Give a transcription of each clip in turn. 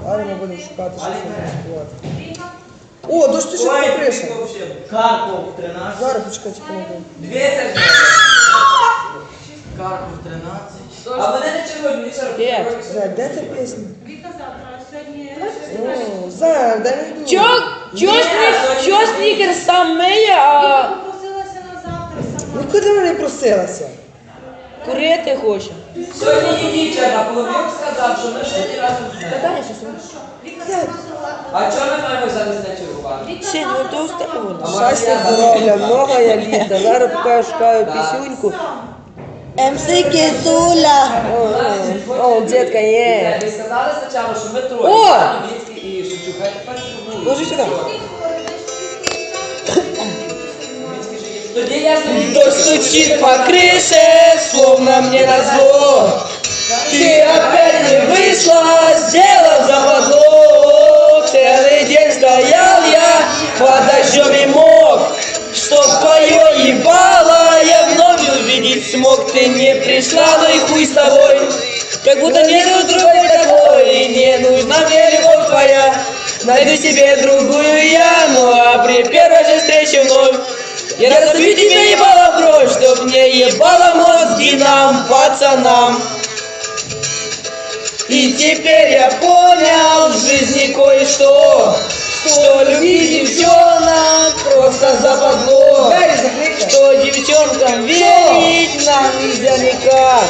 Але ми будемо шукати, що спілкувати. О, дощ ти ще поприше. Карпов 13. Зараз почекайте, помогу. 200. Карпов 13. А вони не червоні, Є. Зай, де та пісня? Віка завтра, сьогодні... О, Зай, дай не йду. Чо снікерс сам миє, Віка а попросилася на завтра сама. Нікуди вона не просилася. курити хоче. Сьогодні є дівчата, Полов'юк сказав, що ми сьогодні разом з нею. Віка сама сказала. А чого ми маємо зараз не чергувати? Віка Син, ну завтра то сама. встало. Щастя, здоров'я, много я літа. Зараз поки шукаю пісюньку. МС Китуля. О, дітка є. Ви сказали спочатку, що ми троє. О! Новіцький і Шевчук. А тепер що буде? Ложи сюди. Тоді я собі Дождь стучит по крыше, словно мне назло. Ты опять не вышла, сделав западло. Целый день стоял я под дождем и мог, чтоб твое ебало я вновь увидеть смог. Ты не пришла, ну и хуй с тобой. Как будто нету другой такой, и не нужна мне любовь твоя. Найду себе другую я, ну а при первой же встрече вновь я разобью тебе ебало в кровь, чтоб мне ебало мозги нам, пацанам. И теперь я понял в жизни кое-что, что любить девчонок просто западло, что девчонкам верить нам нельзя никак.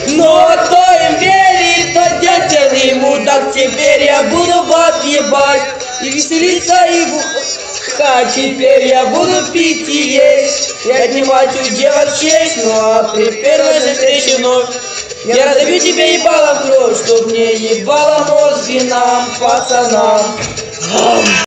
Но кто им верит, тот дятел и мудак. Теперь я буду баб ебать и веселиться и бухать. Теперь я буду пить и есть, и отнимать у девок честь. Ну а при первой же встрече вновь я разобью тебе ебало в кровь, чтоб мне ебало мозги нам, пацанам.